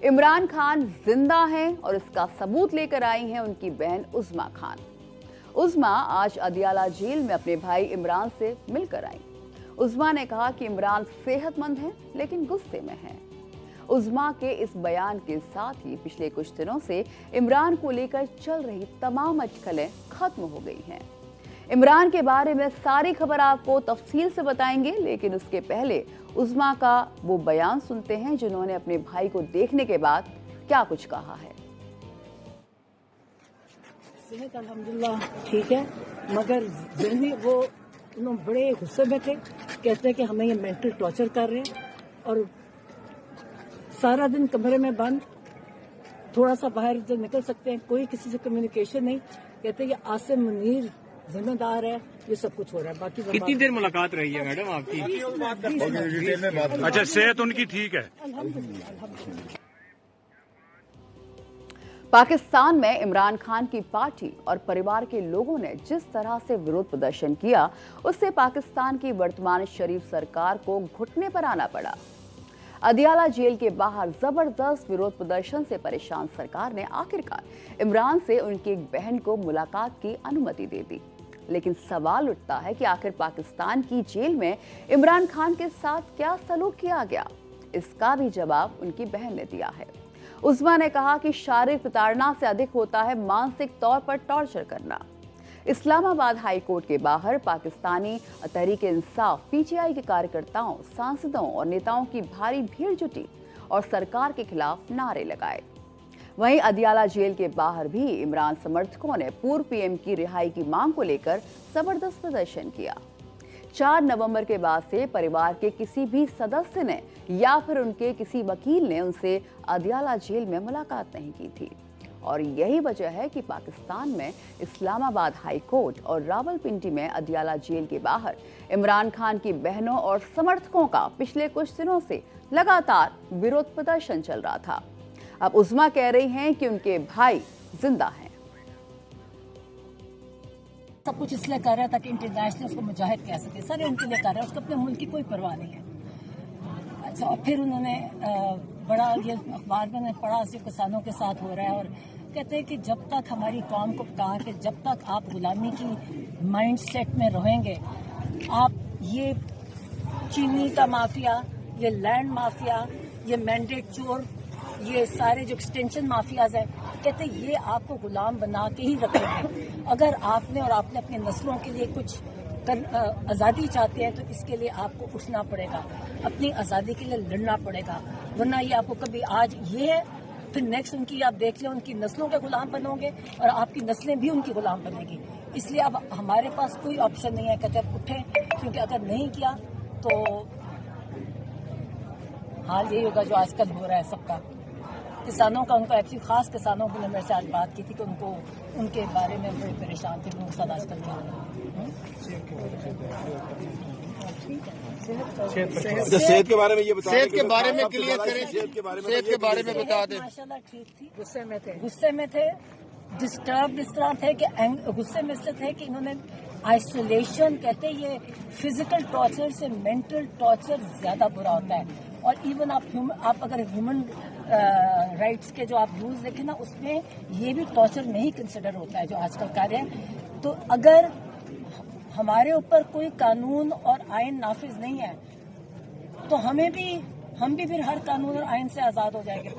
इमरान खान जिंदा हैं और इसका सबूत लेकर आई हैं उनकी बहन उज़्मा खान। उज़्मा आज अदियाला जेल में अपने भाई इमरान से मिलकर आई। उज़्मा ने कहा कि इमरान सेहतमंद हैं लेकिन गुस्से में हैं। उज़्मा के इस बयान के साथ ही पिछले कुछ दिनों से इमरान को लेकर चल रही तमाम अटकलें खत्म हो गई हैं। इमरान के बारे में सारी खबर आपको तफसील से बताएंगे, लेकिन उसके पहले उज़्मा का वो बयान सुनते हैं जिन्होंने अपने भाई को देखने के बाद क्या कुछ कहा है। सेहत अल्हम्दुलिल्लाह ठीक है, मगर जहनी वो उन्होंने बड़े गुस्से में थे। कहते हैं कि हमें ये मेंटल टॉर्चर कर रहे हैं और सारा दिन कमरे में बंद, थोड़ा सा बाहर जो निकल सकते हैं, कोई किसी से कम्युनिकेशन नहीं। कहते हैं कि आसिम मुनीर जिम्मेदार है, ये सब कुछ हो रहा है। बाकी कितनी देर मुलाकात रही है मैडम आपकी? अच्छा, सेहत उनकी ठीक है? अल्हम्दुलिल्लाह। पाकिस्तान में इमरान खान की पार्टी और परिवार के लोगों ने जिस तरह से विरोध प्रदर्शन किया, उससे पाकिस्तान की वर्तमान शरीफ सरकार को घुटने पर आना पड़ा। अदियाला जेल के बाहर जबरदस्त विरोध प्रदर्शन से परेशान सरकार ने आखिरकार इमरान से उनकी एक बहन को मुलाकात की अनुमति दे दी। लेकिन सवाल उठता है कि आखिर पाकिस्तान की जेल में इमरान खान के साथ क्या सलूक किया गया। इसका भी जवाब उनकी बहन ने दिया है। उज़्मा ने कहा कि शारीरिक प्रताड़ना से अधिक होता है मानसिक तौर पर टॉर्चर करना। इस्लामाबाद हाई कोर्ट के बाहर पाकिस्तानी तहरीक-ए-इंसाफ पीटीआई के कार्यकर्ताओं, सांसदों और नेताओं की भारी भीड़ जुटी और सरकार के खिलाफ नारे लगाए। वहीं अदियाला जेल के बाहर भी इमरान समर्थकों ने पूर्व पीएम की रिहाई की मांग को लेकर जबरदस्त प्रदर्शन किया। 4 नवंबर के बाद से परिवार के किसी भी सदस्य ने या फिर उनके किसी वकील ने उनसे अदियाला जेल में मुलाकात नहीं की थी और यही वजह है कि पाकिस्तान में इस्लामाबाद हाई कोर्ट और रावलपिंडी में अदियाला जेल के बाहर इमरान खान की बहनों और समर्थकों का पिछले कुछ दिनों से लगातार विरोध प्रदर्शन चल रहा था। अब उज़्मा कह रही हैं कि उनके भाई जिंदा हैं। सब कुछ इसलिए कर रहा था कि इंटरनेशनल उसको मुजाहिद कह सके। सर उनके लिए कर रहा है, उसको अपने मुल्क की कोई परवाह नहीं है। अच्छा, और फिर उन्होंने बड़ा ये अखबार में पढ़ा जो किसानों के साथ हो रहा है और कहते हैं कि जब तक हमारी कौम को कहा कि जब तक आप गुलामी की माइंड सेट में रहेंगे, आप ये चीनी का माफिया, ये लैंड माफिया, ये मैंडेट चोर, ये सारे जो एक्सटेंशन माफियाज हैं, कहते हैं ये आपको गुलाम बना के ही रखेंगे। अगर आपने और आपने अपनी नस्लों के लिए कुछ आज़ादी चाहते हैं तो इसके लिए आपको उठना पड़ेगा, अपनी आज़ादी के लिए लड़ना पड़ेगा, वरना ये आपको कभी आज ये है फिर नेक्स्ट उनकी आप देख लें उनकी नस्लों के गुलाम बनोगे और आपकी नस्लें भी उनकी गुलाम बनेगी। इसलिए अब हमारे पास कोई ऑप्शन नहीं है, कहते उठें, क्योंकि अगर नहीं किया तो हाल यही होगा जो आजकल हो रहा है सबका। किसानों का उनको एक्चुअली खास किसानों की मेरे से आज बात की थी कि उनको उनके बारे में बड़े परेशान थे, उनके साथ आजकल क्या हो रहा है। सेहत के बारे में ये बताएं, सेहत के बारे में क्लियर करें, सेहत के बारे में बता दें। माशाल्लाह ठीक थी, गुस्से में थे, डिस्टर्ब इस तरह थे कि गुस्से में इसलिए थे कि इन्होंने आइसोलेशन, कहते हैं ये फिजिकल टॉर्चर से मेंटल टॉर्चर ज्यादा बुरा होता है। और इवन आप अगर ह्यूमन राइट्स के जो आप रूल्स देखें ना, उसमें ये भी टॉर्चर नहीं कंसिडर होता है जो आजकल कर रहे हैं। तो अगर हमारे ऊपर कोई कानून और आइन नाफिज नहीं है तो हम भी फिर हर कानून और आइन से आजाद हो जाएंगे।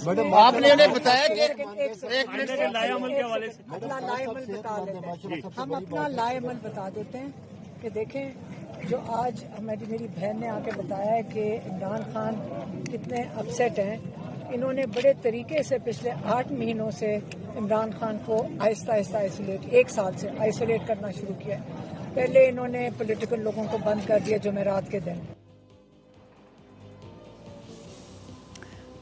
मैडम आपने उन्हें बताया कि हम अपना लाएमल बता देते हैं कि देखें जो आज मेरी बहन ने आके बताया है कि इमरान खान कितने अपसेट हैं। इन्होंने बड़े तरीके से पिछले 8 महीनों से इमरान खान को आहिस्ता आहिस्ता आइसोलेट, 1 साल से आइसोलेट करना शुरू किया। पहले इन्होंने पॉलिटिकल लोगों को बंद कर दिया जुमेरात के दिन।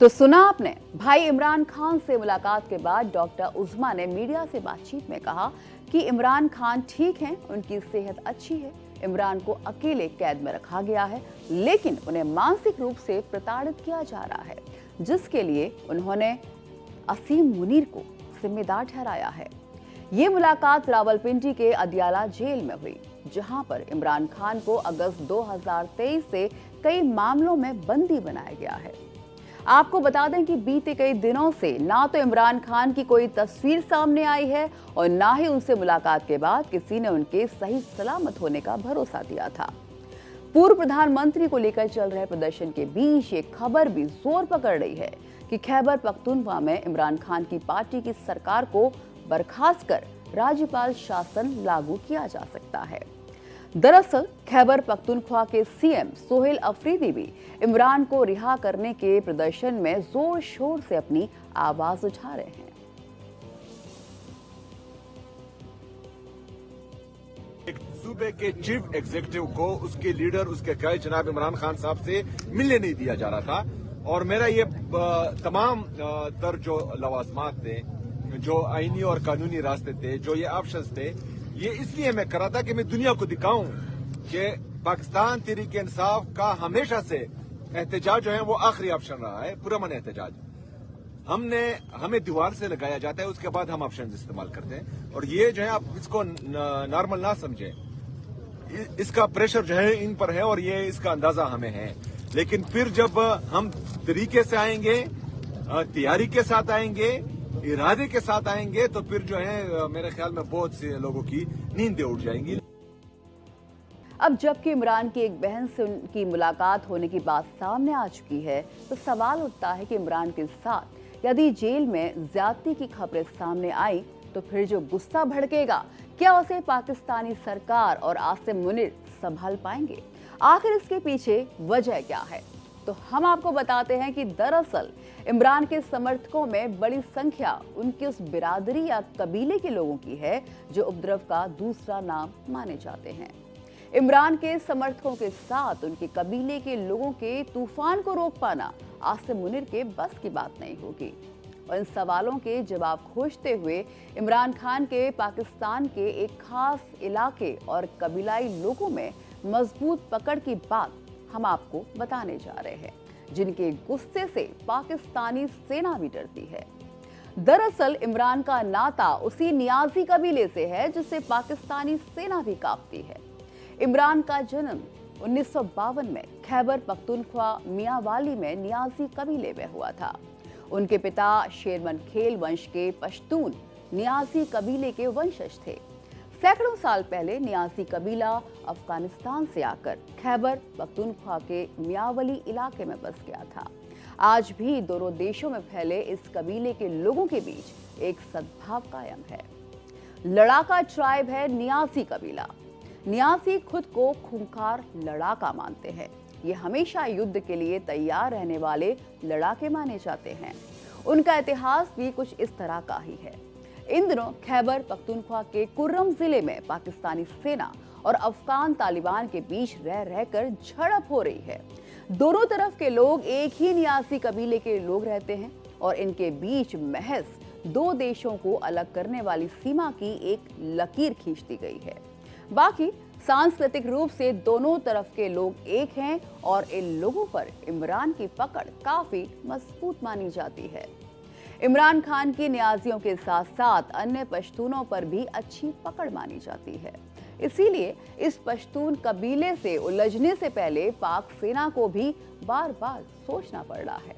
तो सुना आपने, भाई इमरान खान से मुलाकात के बाद डॉक्टर उज़्मा ने मीडिया से बातचीत में कहा कि इमरान खान ठीक हैं, उनकी सेहत अच्छी है। इमरान को अकेले कैद में रखा गया है, लेकिन उन्हें मानसिक रूप से प्रताड़ित किया जा रहा है, जिसके लिए उन्होंने असीम मुनीर को जिम्मेदार ठहराया है। ये मुलाकात रावलपिंडी के अदियाला जेल में हुई, जहां पर इमरान खान को अगस्त 2023 से कई मामलों में बंदी बनाया गया है। आपको बता दें कि बीते कई दिनों से ना तो इमरान खान की कोई तस्वीर सामने आई है और ना ही उनसे मुलाकात के बाद किसी ने उनके सही सलामत होने का भरोसा दिया था। पूर्व प्रधानमंत्री को लेकर चल रहे प्रदर्शन के बीच एक खबर भी जोर पकड़ रही है कि खैबर पख्तूनख्वा में इमरान खान की पार्टी की सरकार को बर्खास्त कर राज्यपाल शासन लागू किया जा सकता है। दरअसल खैबर पख्तूनख्वा के सीएम सोहेल अफरीदी भी इमरान को रिहा करने के प्रदर्शन में जोर शोर से अपनी आवाज उठा रहे हैं। एक सूबे के चीफ एग्जीक्यूटिव को उसके लीडर उसके कई जनाब इमरान खान साहब से मिलने नहीं दिया जा रहा था और मेरा ये तमाम तर जो लवाजमात थे, जो आईनी और कानूनी रास्ते थे, जो ये ऑप्शंस थे, ये इसलिए मैं कर रहा था कि मैं दुनिया को दिखाऊं कि पाकिस्तान तहरीक इंसाफ का हमेशा से एहतजाज जो है वो आखिरी ऑप्शन रहा है, पुरअमन एहतजाज। हमें दीवार से लगाया जाता है, उसके बाद हम ऑप्शन इस्तेमाल करते हैं और ये जो है आप इसको नॉर्मल ना समझें। इसका प्रेशर जो है इन पर है और ये इसका अंदाजा हमें है, लेकिन फिर जब हम तरीके से आएंगे, तैयारी के साथ आएंगे, इरादे के साथ आएंगे, तो फिर जो है मेरे ख्याल में बहुत से लोगों की नींदें उड़ जाएंगी। अब जबकि इमरान की एक बहन से उनकी मुलाकात होने की बात सामने आ चुकी है, तो सवाल उठता है कि इमरान के साथ यदि जेल में ज्यादती की खबरें सामने आई तो फिर जो गुस्सा भड़केगा, क्या उसे पाकिस्तानी सरकार और आसिम मुनीर संभाल पाएंगे? आखिर इसके पीछे वजह क्या है? तो हम आपको बताते हैं कि दरअसल इमरान के समर्थकों में बड़ी संख्या उनकी उस बिरादरी या कबीले के लोगों की है जो उपद्रव का दूसरा नाम माने जाते हैं। इमरान के समर्थकों के साथ उनके कबीले के लोगों के तूफान को रोक पाना आसिम मुनीर के बस की बात नहीं होगी। और इन सवालों के जवाब खोजते हुए इमरान खान के पाकिस्तान के एक खास इलाके और कबीलाई लोगों में मजबूत पकड़ की बात हम आपको बताने जा रहे हैं, जिनके गुस्से से पाकिस्तानी सेना भी डरती है। दरअसल इमरान का नाता उसी नियाजी कबीले से है जिसे पाकिस्तानी सेना भी कांपती है। इमरान का जन्म 1952 में खैबर पख्तूनख्वा मियांवाली में नियाजी कबीले में हुआ था। उनके पिता शेरमनखेल वंश के पश्तून नियाजी कबीले के वंशज थे। सैकड़ों साल पहले नियाजी कबीला अफगानिस्तान से आकर खैबर पख्तूनख्वा के मियांवाली इलाके में बस गया था। आज भी दोनों देशों में फैले इस कबीले के लोगों के बीच एक सद्भाव कायम है। लड़ाका ट्राइब है नियाजी कबीला। नियाजी खुद को खूंखार लड़ाका मानते हैं। ये हमेशा युद्ध के लिए तैयार रहने वाले लड़ाके माने जाते हैं। उनका इतिहास भी कुछ इस तरह का ही है। इन दिनों खैबर पख्तूनख्वा के कुर्रम जिले में पाकिस्तानी सेना और अफगान तालिबान के बीच रह रहकर झड़प हो रही है। दोनों तरफ के लोग एक ही नियाजी कबीले के लोग रहते हैं और इनके बीच महज दो देशों को अलग करने वाली सीमा की एक लकीर खींच दी गई है। बाकी सांस्कृतिक रूप से दोनों तरफ के लोग एक हैं और इन लोगों पर इमरान की पकड़ काफी मजबूत मानी जाती है। इमरान खान की नियाजियों के साथ साथ अन्य पश्तूनों पर भी अच्छी पकड़ मानी जाती है। इसीलिए इस पश्तून कबीले से उलझने से पहले पाक सेना को भी बार बार सोचना पड़ रहा है।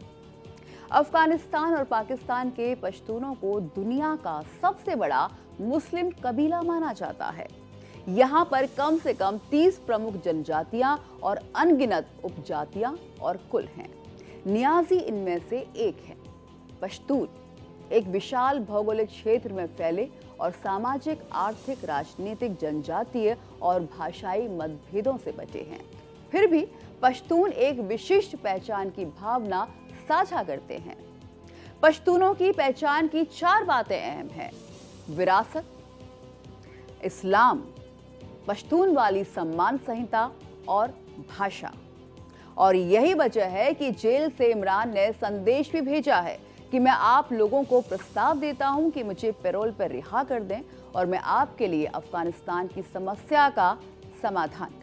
अफगानिस्तान और पाकिस्तान के पश्तूनों को दुनिया का सबसे बड़ा मुस्लिम कबीला माना जाता है। यहाँ पर कम से कम 30 प्रमुख जनजातियां और अनगिनत उपजातियां और कुल हैं। नियाजी इनमें से एक है। पश्तून एक विशाल भौगोलिक क्षेत्र में फैले और सामाजिक, आर्थिक, राजनीतिक, जनजातीय और भाषाई मतभेदों से बचे हैं। फिर भी पश्तून एक विशिष्ट पहचान की भावना साझा करते हैं। पश्तूनों की पहचान की 4 बातें अहम हैं: विरासत, इस्लाम, पश्तून वाली सम्मान संहिता और भाषा। और यही वजह है कि जेल से इमरान ने संदेश भी भेजा है कि मैं आप लोगों को प्रस्ताव देता हूं कि मुझे पैरोल पर रिहा कर दें और मैं आपके लिए अफगानिस्तान की समस्या का समाधान